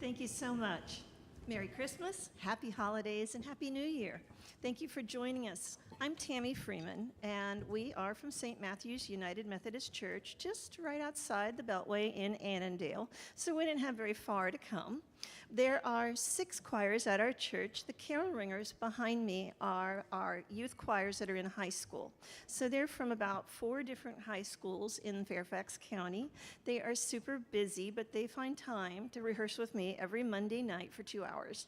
Thank you so much. Merry Christmas, Happy Holidays, and Happy New Year. Thank you for joining us. I'm Tammy Freeman, and we are from St. Matthew's United Methodist Church, just right outside the Beltway in Annandale, so we didn't have very far to come. There are 6 choirs at our church. The carol ringers behind me are our youth choirs that are in high school. So they're from about 4 different high schools in Fairfax County. They are super busy, but they find time to rehearse with me every Monday night for 2 hours.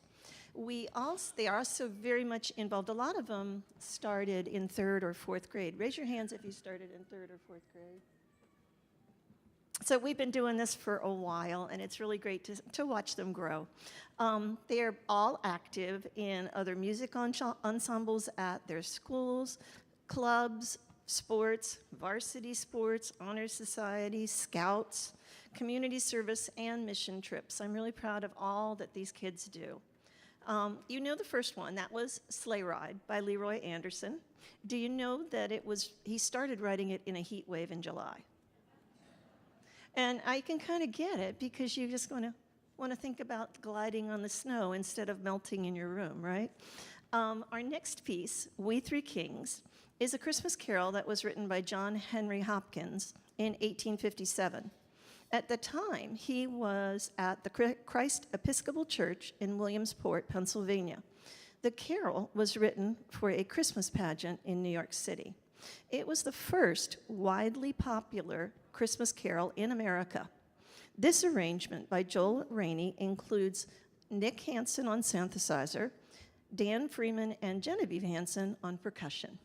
They are also very much involved. A lot of them started in 3rd or 4th grade. Raise your hands if you started in 3rd or 4th grade. So we've been doing this for a while, and it's really great to watch them grow. They are all active in other music ensembles at their schools, clubs, sports, varsity sports, honor societies, scouts, community service, and mission trips. I'm really proud of all that these kids do. You know the first one, that was Sleigh Ride by Leroy Anderson. Do you know that he started writing it in a heat wave in July? And I can kind of get it because you just want to think about gliding on the snow instead of melting in your room, right? Our next piece, We Three Kings, is a Christmas carol that was written by John Henry Hopkins in 1857. At the time, he was at the Christ Episcopal Church in Williamsport, Pennsylvania. The carol was written for a Christmas pageant in New York City. It was the first widely popular Christmas carol in America. This arrangement by Joel Rainey includes Nick Hansen on synthesizer, Dan Freeman and Genevieve Hansen on percussion.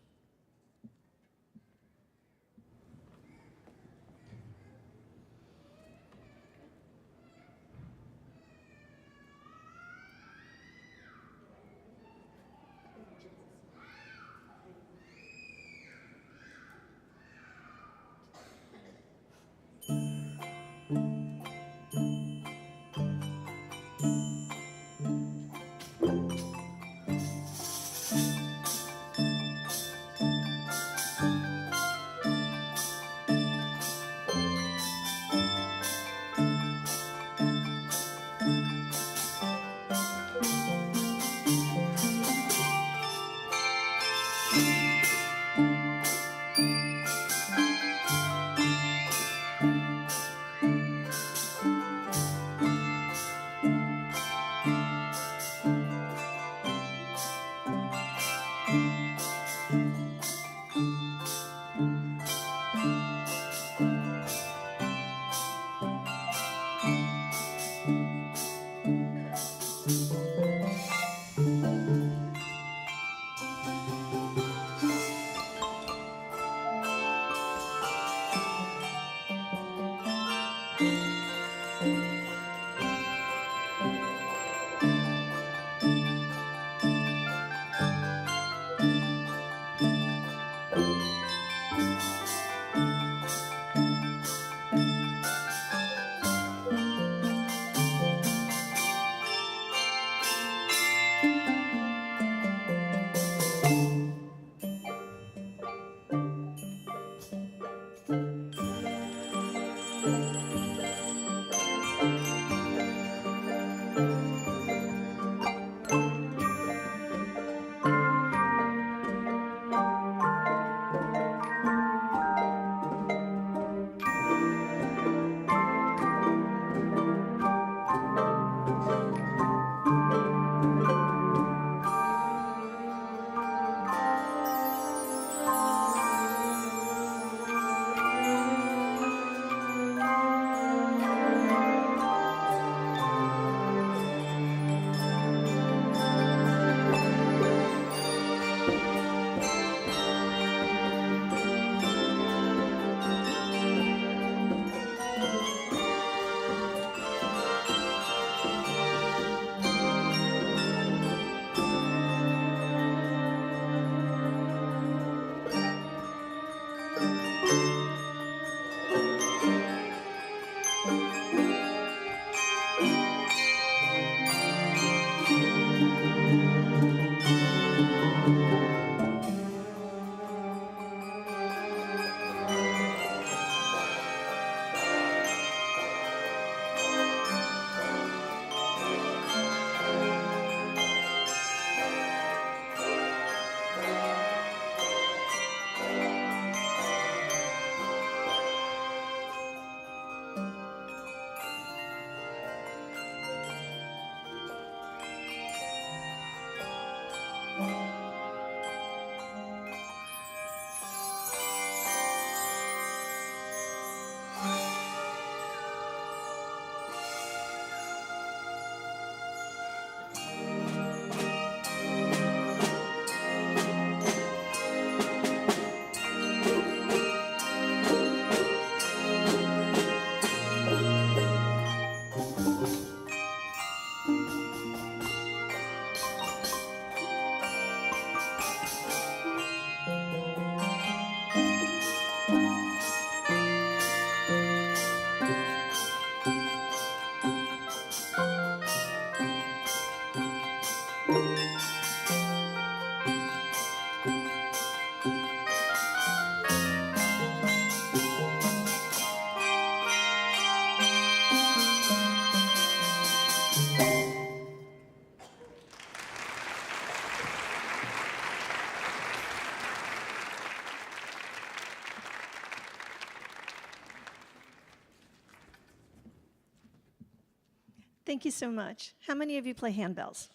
Thank you so much. How many of you play handbells?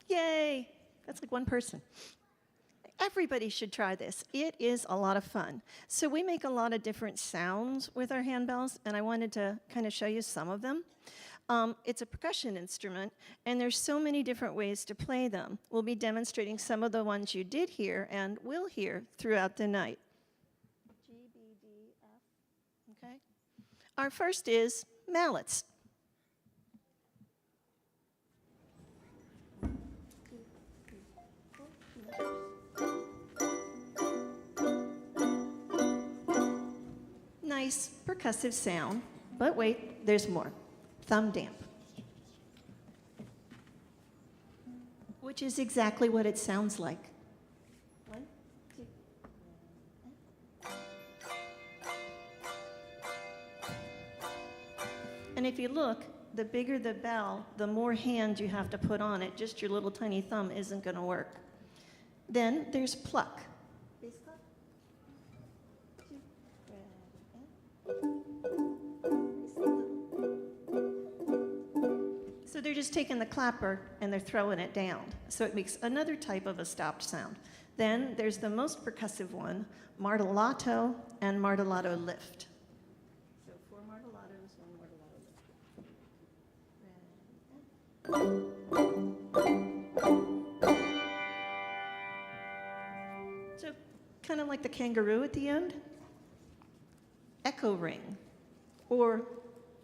Yay! That's like one person. Everybody should try this. It is a lot of fun. So we make a lot of different sounds with our handbells, and I wanted to kind of show you some of them. It's a percussion instrument, and there's so many different ways to play them. We'll be demonstrating some of the ones you did hear and will hear throughout the night. G, B, D, F. Okay. Our first is mallets. Nice percussive sound, but wait, there's more. Thumb damp, which is exactly what it sounds like. 1, 2. And if you look, the bigger the bell, the more hand you have to put on it. Just your little tiny thumb isn't going to work. Then there's pluck. So they're just taking the clapper and they're throwing it down. So it makes another type of a stopped sound. Then there's the most percussive one, martellato and martellato lift. So 4 martellatos, 1 martellato lift. So kind of like the kangaroo at the end. Echo ring, or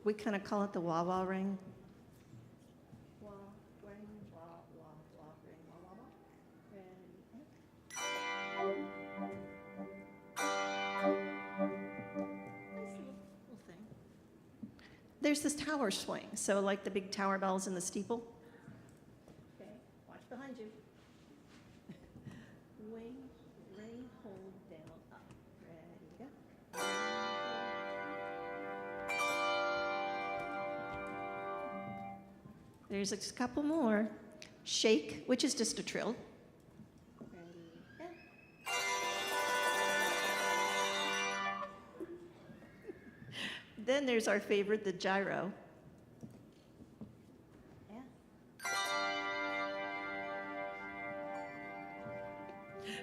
we kind of call it the wah-wah ring. There's this tower swing, so like the big tower bells in the steeple. Okay, watch behind you. Wing, ring, hold, down, up. Ready, go. There's a couple more. Shake, which is just a trill. Then there's our favorite, the gyro. Yeah.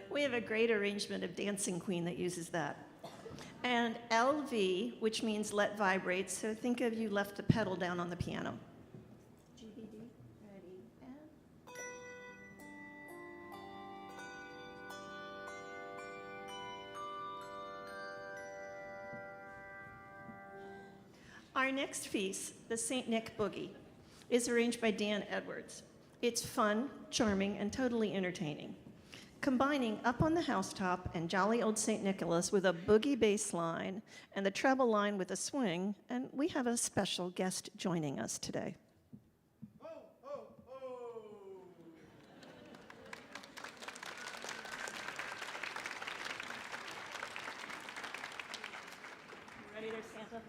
We have a great arrangement of Dancing Queen that uses that. And LV, which means let vibrate, so think of you left the pedal down on the piano. GBD, ready, and... Our next piece, the St. Nick Boogie, is arranged by Dan Edwards. It's fun, charming, and totally entertaining, combining Up on the Housetop and Jolly Old St. Nicholas with a boogie bass line and the treble line with a swing, and we have a special guest joining us today. Ho, ho, ho! You ready there, Santa?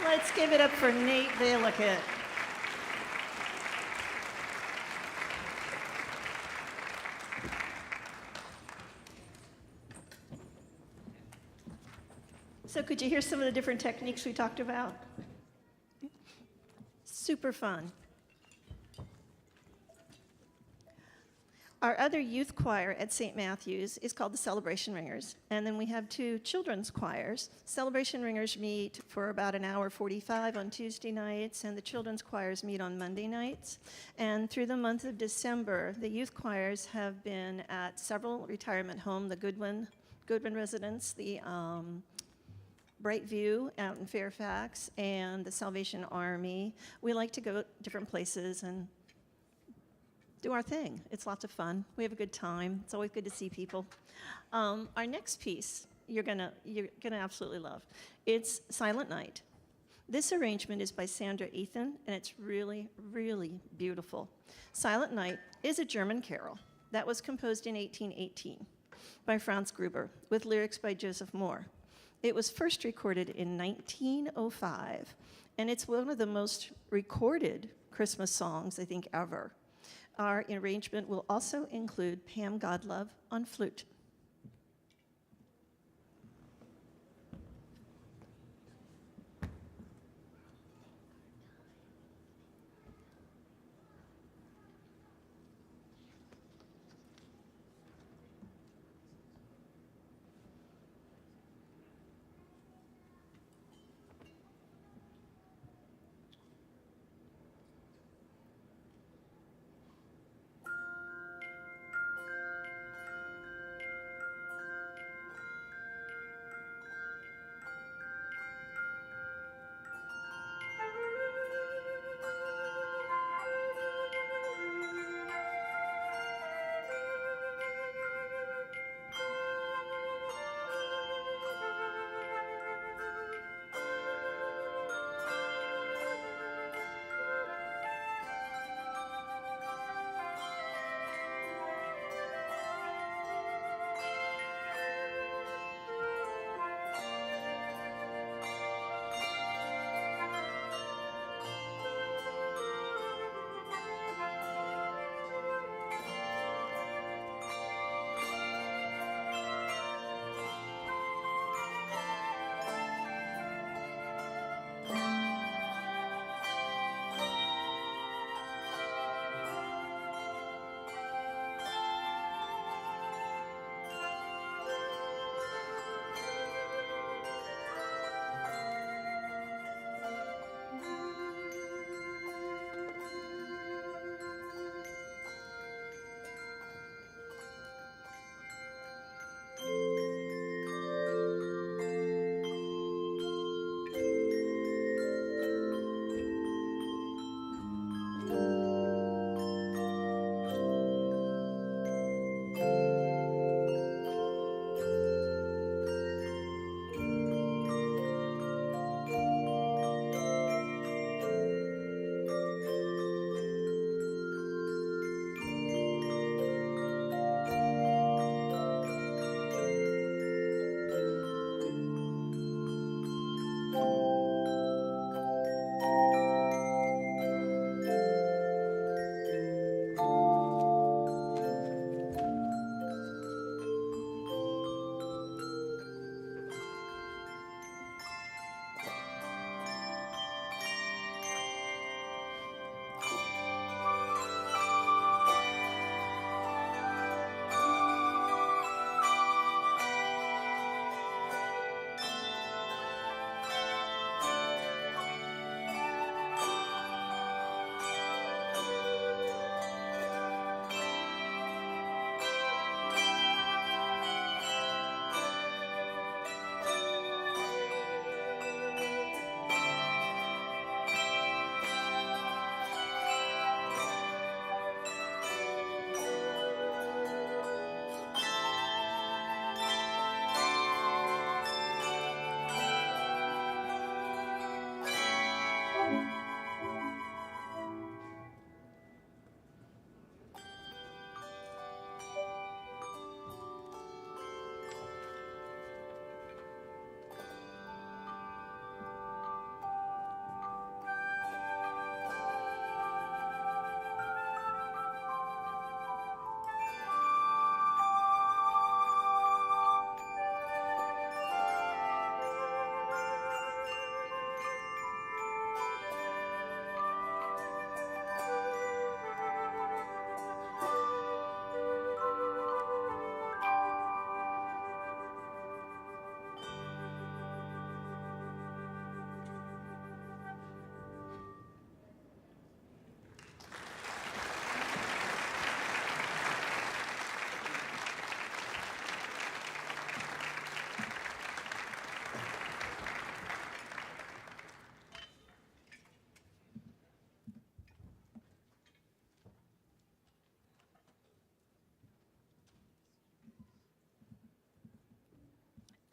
Let's give it up for Nate Valiquette. So could you hear some of the different techniques we talked about? Super fun. Our other youth choir at St. Matthew's is called the Celebration Ringers. And then we have two children's choirs. Celebration Ringers meet for about an hour 45 on Tuesday nights, and the children's choirs meet on Monday nights. And through the month of December, the youth choirs have been at several retirement homes, the Goodwin residence, the Brightview out in Fairfax, and the Salvation Army. We like to go different places and do our thing. It's lots of fun. We have a good time. It's always good to see people. Our next piece you're gonna absolutely love. It's Silent Night. This arrangement is by Sandra Ethan, and it's really, really beautiful. Silent Night is a German carol that was composed in 1818 by Franz Gruber with lyrics by Joseph Moore. It was first recorded in 1905, and it's one of the most recorded Christmas songs, I think, ever. Our arrangement will also include Pam Godlove on flute.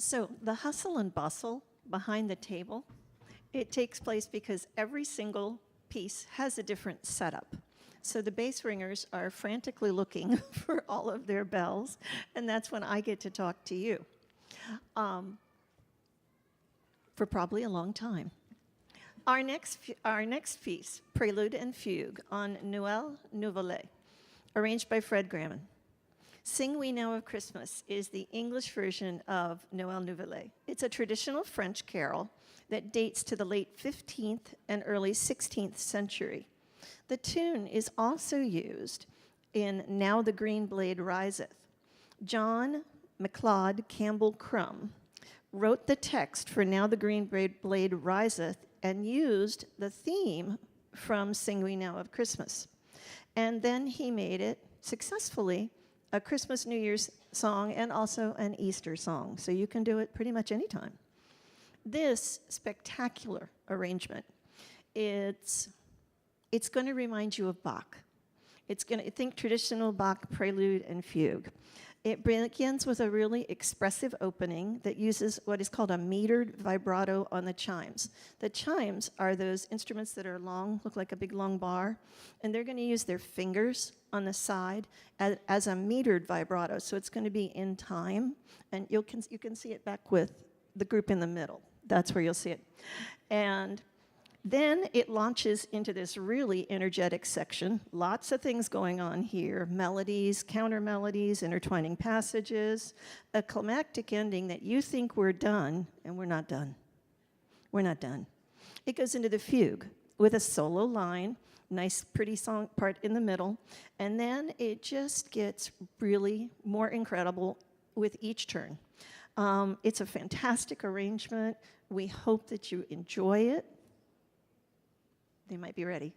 So the hustle and bustle behind the table, it takes place because every single piece has a different setup. So the bass ringers are frantically looking for all of their bells, and that's when I get to talk to you for probably a long time. Our next piece, Prelude and Fugue on Noël Nouvelet, arranged by Fred Grammon. Sing We Now of Christmas is the English version of Noël Nouvelet. It's a traditional French carol that dates to the late 15th and early 16th century. The tune is also used in Now the Green Blade Riseth. John MacLeod Campbell Crum wrote the text for Now the Green Blade Riseth and used the theme from Sing We Now of Christmas. And then he made it successfully a Christmas New Year's song and also an Easter song. So you can do it pretty much anytime. This spectacular arrangement, it's going to remind you of Bach. It's going to think traditional Bach prelude and fugue. It begins with a really expressive opening that uses what is called a metered vibrato on the chimes. The chimes are those instruments that are long, look like a big long bar, and they're going to use their fingers on the side as a metered vibrato. So it's going to be in time, and you can see it back with the group in the middle. That's where you'll see it. And then it launches into this really energetic section. Lots of things going on here. Melodies, counter melodies, intertwining passages, a climactic ending that you think we're done, and we're not done. We're not done. It goes into the fugue with a solo line, nice pretty song part in the middle, and then it just gets really more incredible with each turn. It's a fantastic arrangement. We hope that you enjoy it. They might be ready.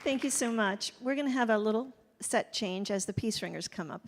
Thank you so much. We're going to have a little set change as the peace ringers come up.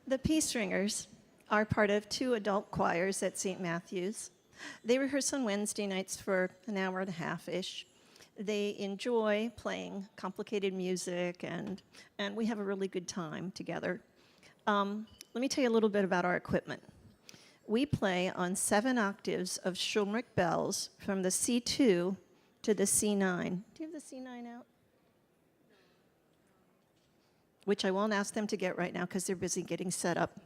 The peace ringers are part of 2 adult choirs at St. Matthew's. They rehearse on Wednesday nights for an hour and a half-ish. They enjoy playing complicated music, and we have a really good time together. Let me tell you a little bit about our equipment. We play on 7 octaves of Schulmerich bells from the C2 to the C9. Do you have the C9 out? Which I won't ask them to get right now because they're busy getting set up.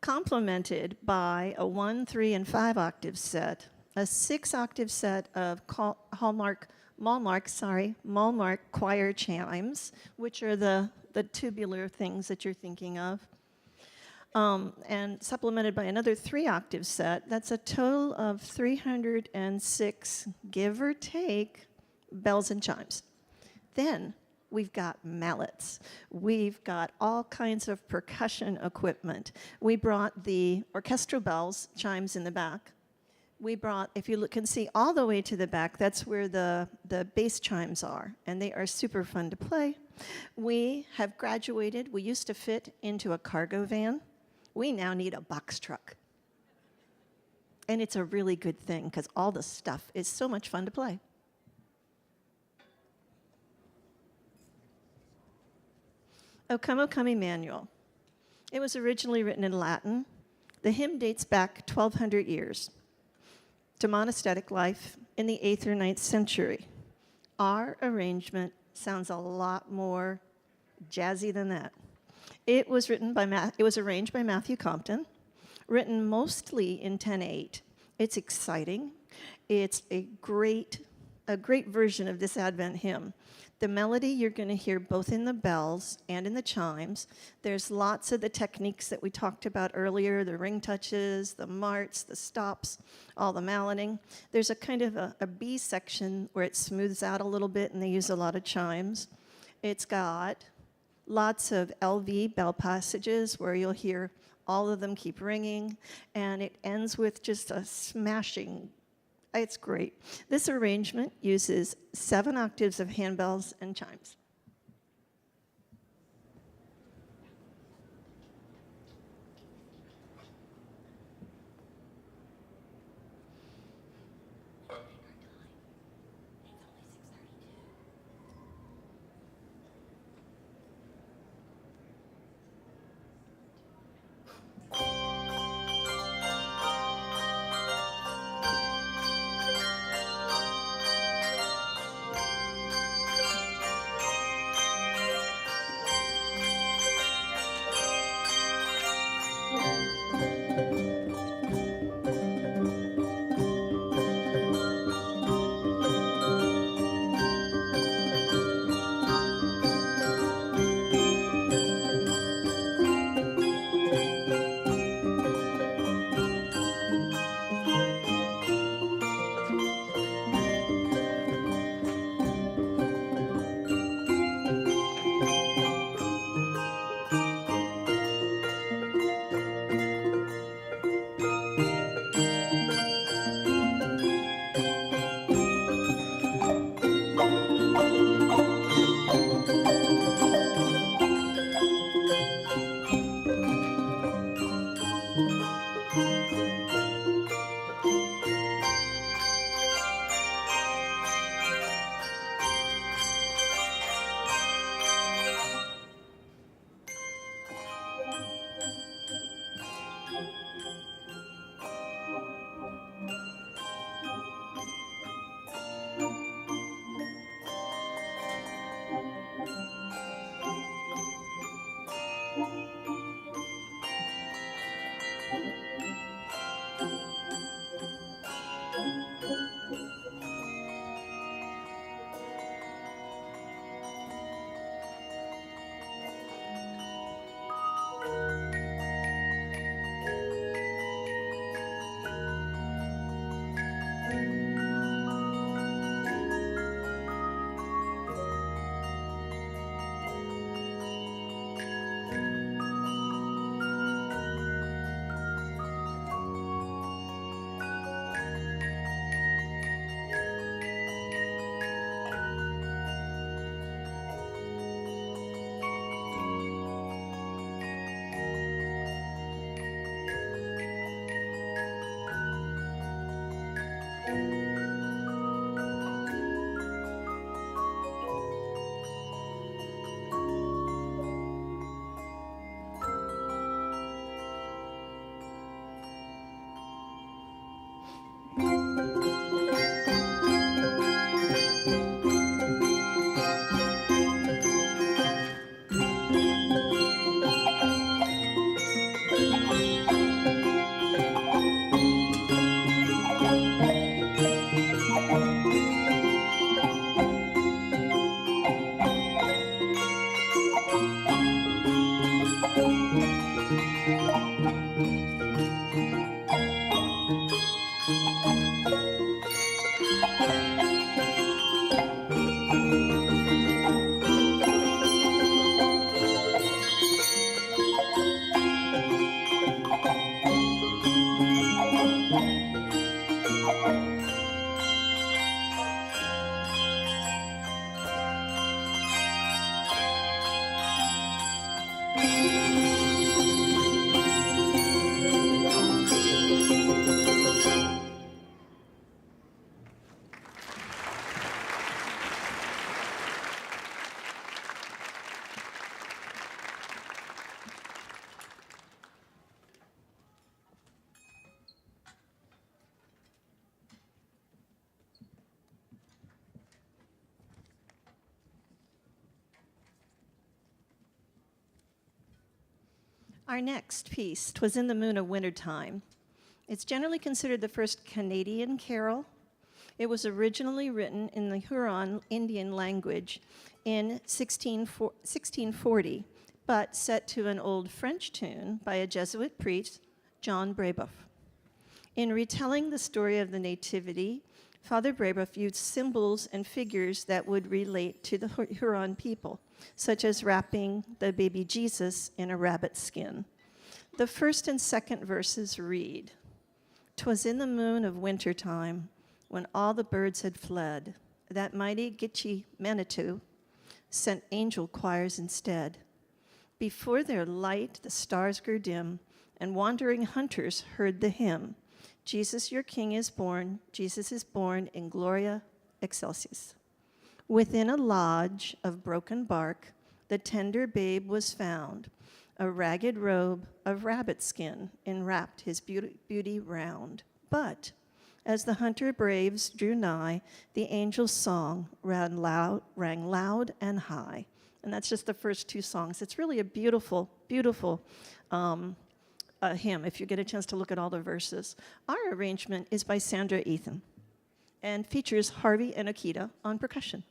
Complemented by a 1, 3, and 5 octave set, a 6-octave set of Malmark choir chimes, which are the tubular things that you're thinking of, and supplemented by another 3-octave set. That's a total of 306, give or take, bells and chimes. Then we've got mallets. We've got all kinds of percussion equipment. We brought the orchestral bells, chimes in the back. We brought, if you can see all the way to the back, that's where the bass chimes are, and they are super fun to play. We have graduated. We used to fit into a cargo van. We now need a box truck. And it's a really good thing because all the stuff is so much fun to play. O Come, O Come, Emmanuel. It was originally written in Latin. The hymn dates back 1,200 years to monastic life in the 8th or 9th century. Our arrangement sounds a lot more jazzy than that. It was arranged by Matthew Compton, written mostly in 10/8. It's exciting. It's a great version of this Advent hymn. The melody you're going to hear both in the bells and in the chimes. There's lots of the techniques that we talked about earlier, the ring touches, the marts, the stops, all the malleting. There's a kind of a B section where it smooths out a little bit and they use a lot of chimes. It's got lots of LV bell passages where you'll hear all of them keep ringing, and it ends with just a smashing. It's great. This arrangement uses 7 octaves of handbells and chimes. Our next piece, "'Twas in the Moon of Wintertime." It's generally considered the first Canadian carol. It was originally written in the Huron Indian language in 1640, but set to an old French tune by a Jesuit priest, John Brebeuf. In retelling the story of the Nativity, Father Brebeuf used symbols and figures that would relate to the Huron people, such as wrapping the baby Jesus in a rabbit skin. The first and second verses read, "'Twas in the moon of winter time, when all the birds had fled, that mighty Gitche Manitou sent angel choirs instead. Before their light the stars grew dim, and wandering hunters heard the hymn, Jesus your King is born, Jesus is born in Gloria Excelsis. Within a lodge of broken bark, the tender babe was found. A ragged robe of rabbit skin enwrapped his beauty round. But as the hunter braves drew nigh, the angel's song rang loud and high." And that's just the first two songs. It's really a beautiful, beautiful hymn, if you get a chance to look at all the verses. Our arrangement is by Sandra Ethan and features Harvey and Akita on percussion.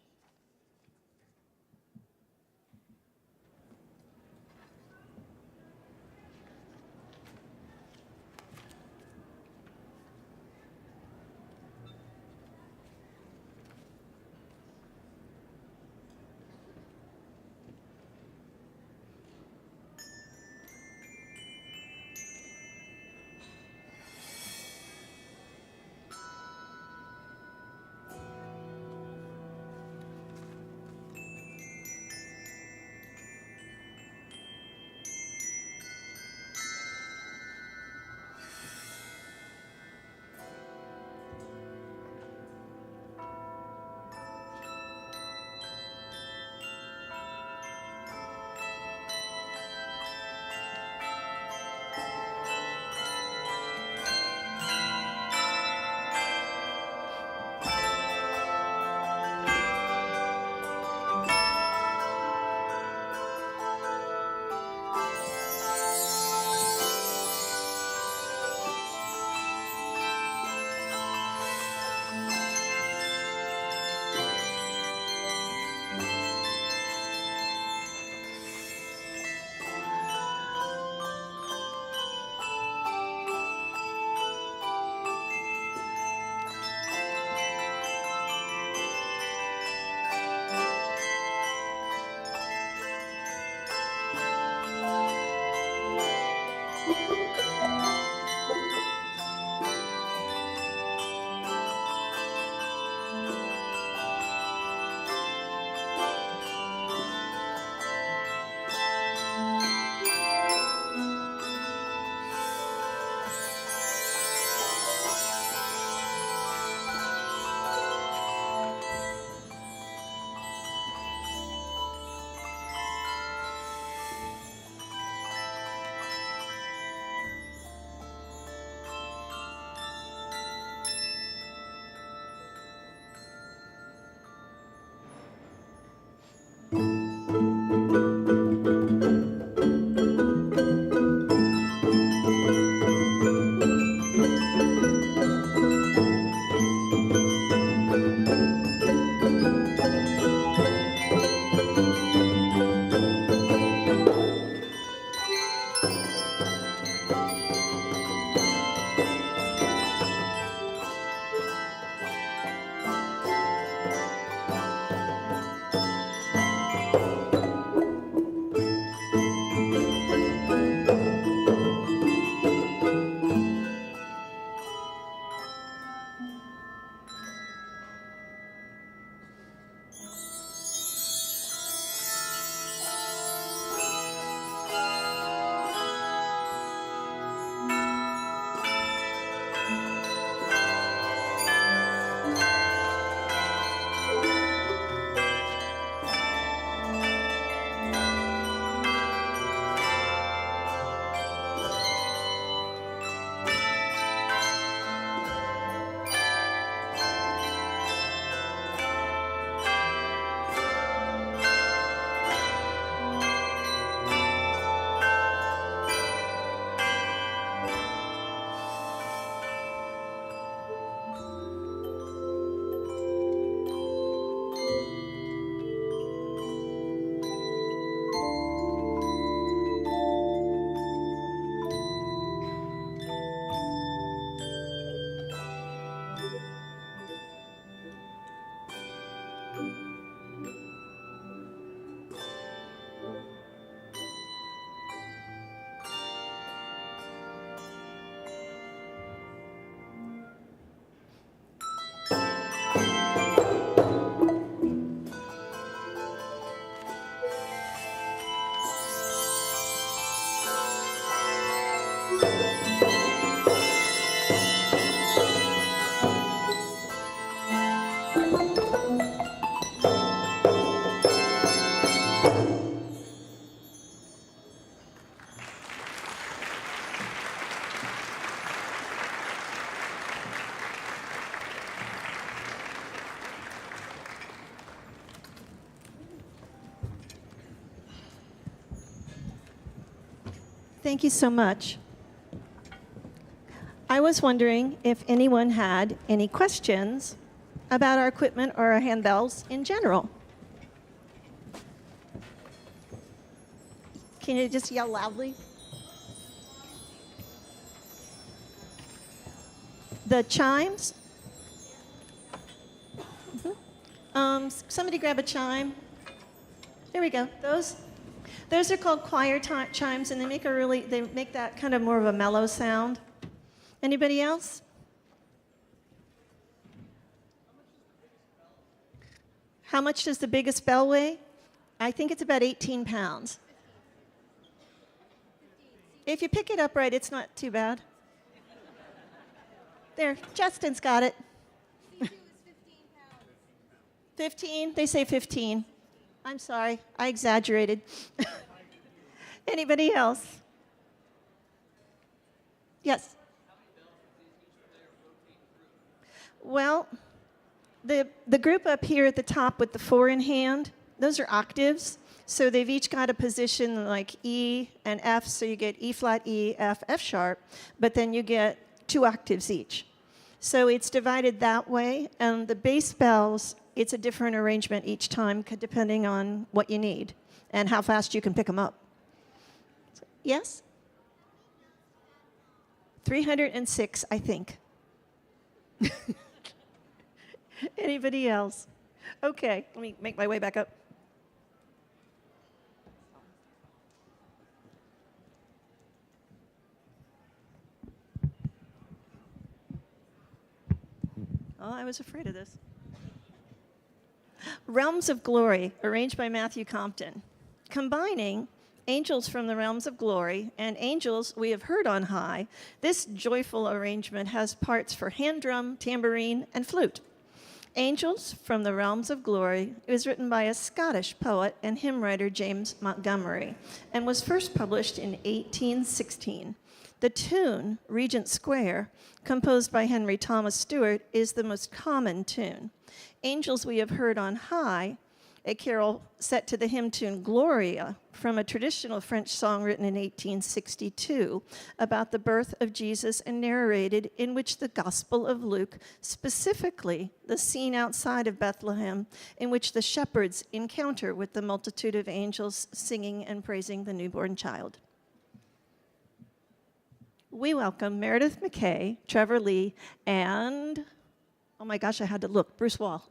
Thank you so much. I was wondering if anyone had any questions about our equipment or our handbells in general. Can you just yell loudly? The chimes? Somebody grab a chime. There we go. Those are called choir chimes, and they make that kind of more of a mellow sound. Anybody else? How much does the biggest bell weigh? I think it's about 18 pounds. If you pick it up right, it's not too bad. There, Justin's got it. 15? They say 15. I'm sorry, I exaggerated. Anybody else? Yes? Well, the group up here at the top with the 4 in hand, those are octaves. So they've each got a position like E and F, so you get E flat, E, F, F sharp, but then you get 2 octaves each. So it's divided that way, and the bass bells, it's a different arrangement each time depending on what you need and how fast you can pick them up. Yes? 306, I think. Anybody else? Okay, let me make my way back up. Oh, I was afraid of this. Realms of Glory, arranged by Matthew Compton. Combining angels from the realms of glory and angels we have heard on high, this joyful arrangement has parts for hand drum, tambourine, and flute. Angels from the Realms of Glory is written by a Scottish poet and hymn writer James Montgomery and was first published in 1816. The tune, Regent Square, composed by Henry Thomas Stewart, is the most common tune. Angels We Have Heard on High, a carol set to the hymn tune Gloria from a traditional French song written in 1862 about the birth of Jesus and narrated in which the Gospel of Luke, specifically the scene outside of Bethlehem in which the shepherds encounter with the multitude of angels singing and praising the newborn child. We welcome Meredith McKay, Trevor Lee, and, oh my gosh, I had to look, Bruce Wall.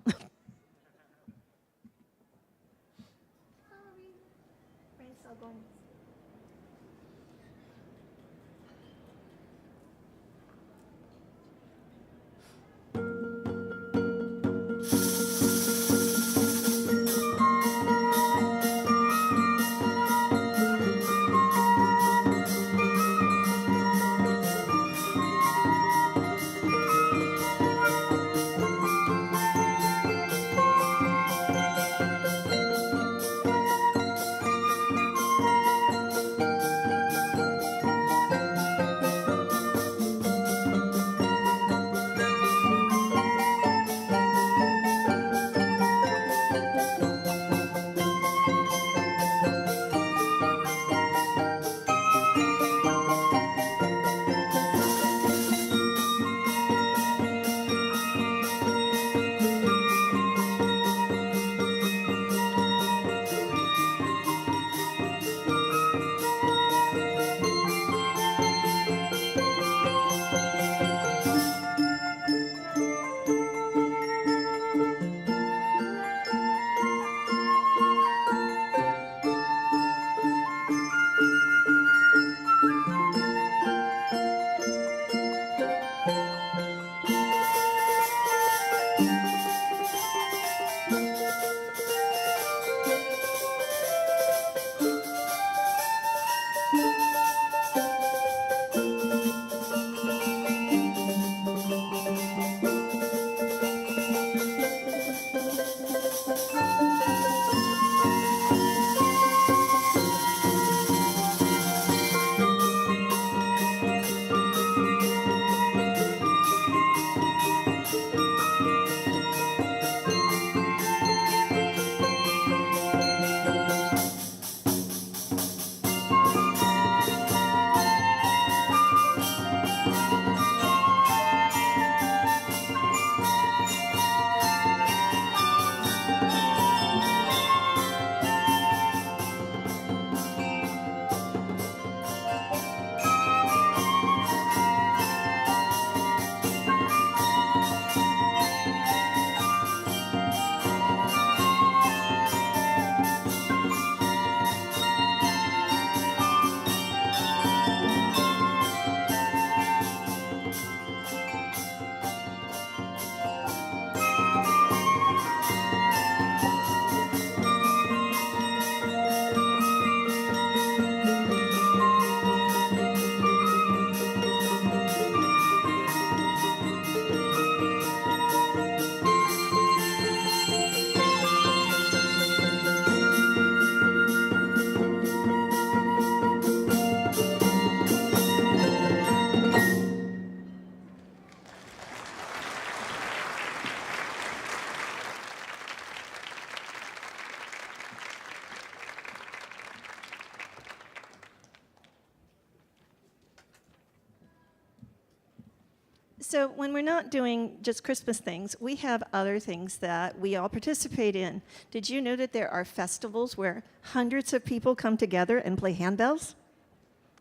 So when we're not doing just Christmas things, we have other things that we all participate in. Did you know that there are festivals where hundreds of people come together and play handbells?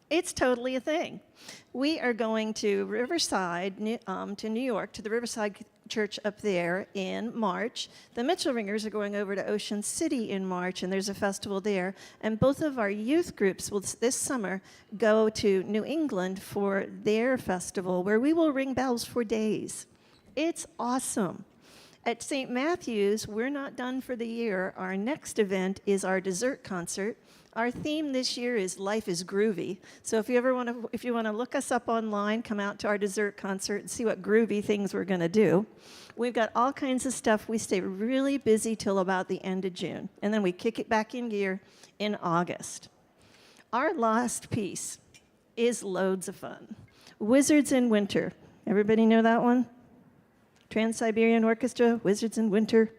It's totally a thing. We are going to Riverside, to New York, to the Riverside Church up there in March. The Mitchell Ringers are going over to Ocean City in March, and there's a festival there. And both of our youth groups will this summer go to New England for their festival, where we will ring bells for days. It's awesome. At St. Matthew's, we're not done for the year. Our next event is our dessert concert. Our theme this year is Life is Groovy. So if you want to look us up online, come out to our dessert concert and see what groovy things we're going to do. We've got all kinds of stuff. We stay really busy till about the end of June, and then we kick it back in gear in August. Our last piece is loads of fun. Wizards in Winter. Everybody know that one? Trans-Siberian Orchestra, Wizards in Winter.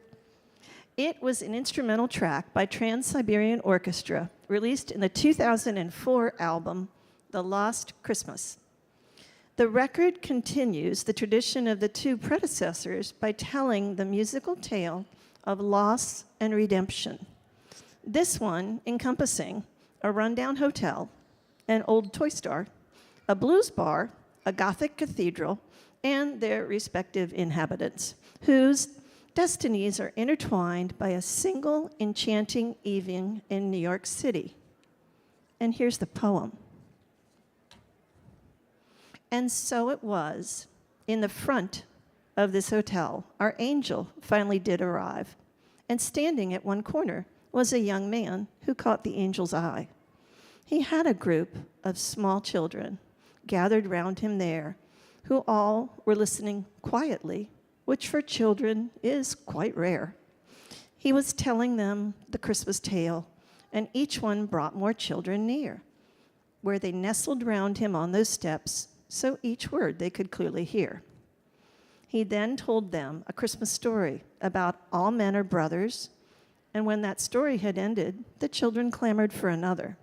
It was an instrumental track by Trans-Siberian Orchestra, released in the 2004 album, The Lost Christmas. The record continues the tradition of the two predecessors by telling the musical tale of loss and redemption. This one encompassing a rundown hotel, an old toy store, a blues bar, a Gothic cathedral, and their respective inhabitants, whose destinies are intertwined by a single enchanting evening in New York City. And here's the poem. And so it was, in the front of this hotel, our angel finally did arrive. And standing at one corner was a young man who caught the angel's eye. He had a group of small children gathered round him there, who all were listening quietly, which for children is quite rare. He was telling them the Christmas tale, and each one brought more children near, where they nestled round him on those steps, so each word they could clearly hear. He then told them a Christmas story about all men are brothers, and when that story had ended, the children clamored for another.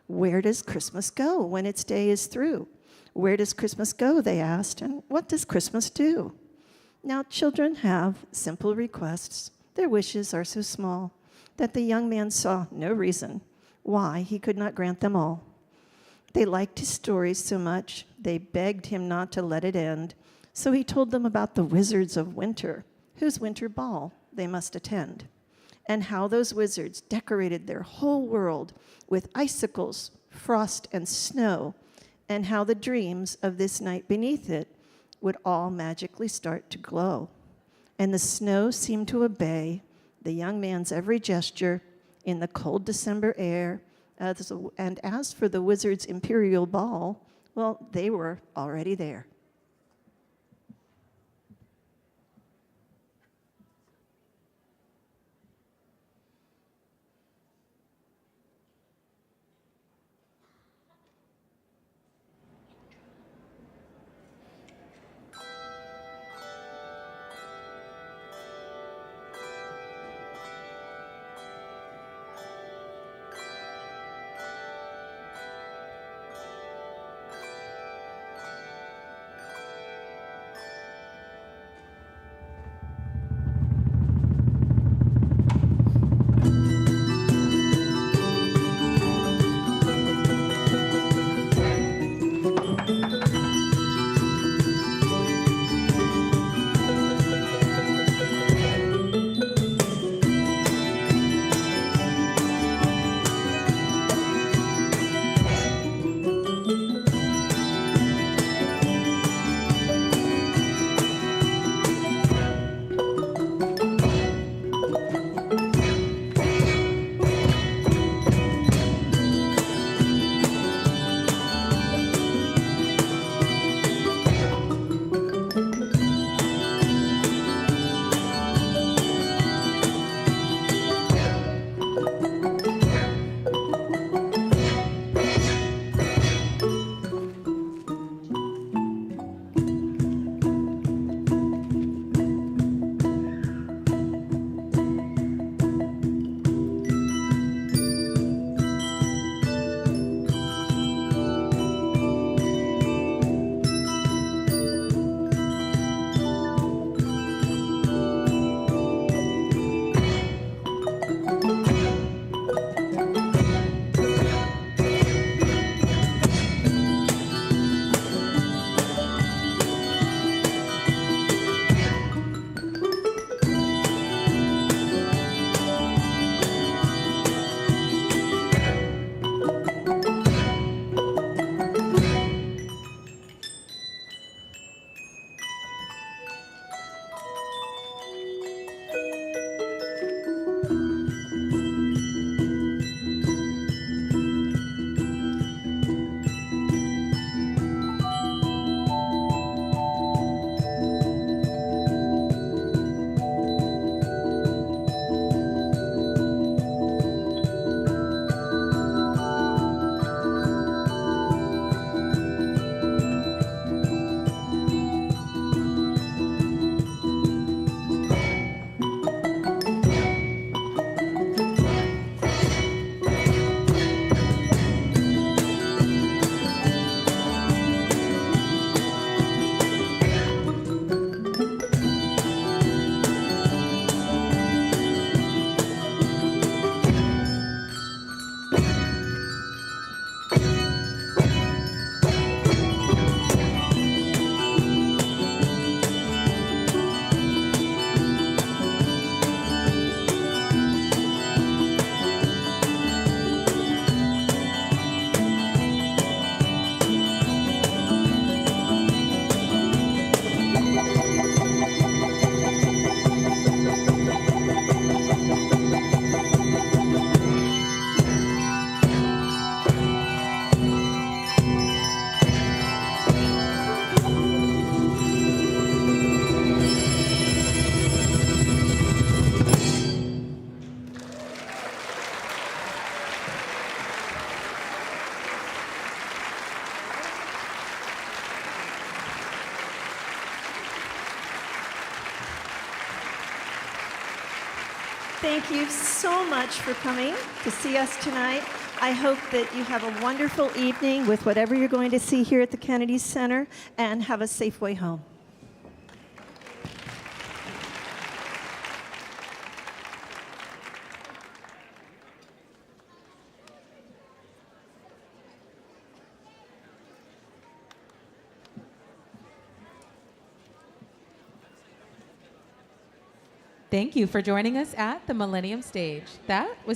Where does Christmas go when its day is through? Where does Christmas go, they asked, and what does Christmas do? Now, children have simple requests. Their wishes are so small that the young man saw no reason why he could not grant them all. They liked his stories so much, they begged him not to let it end. So he told them about the wizards of winter, whose winter ball they must attend, and how those wizards decorated their whole world with icicles, frost, and snow, and how the dreams of this night beneath it would all magically start to glow. And the snow seemed to obey the young man's every gesture in the cold December air. And as for the wizard's imperial ball, well, they were already there. Thank you so much for coming to see us tonight. I hope that you have a wonderful evening with whatever you're going to see here at the Kennedy Center, and have a safe way home. Thank you for joining us at the Millennium Stage. That was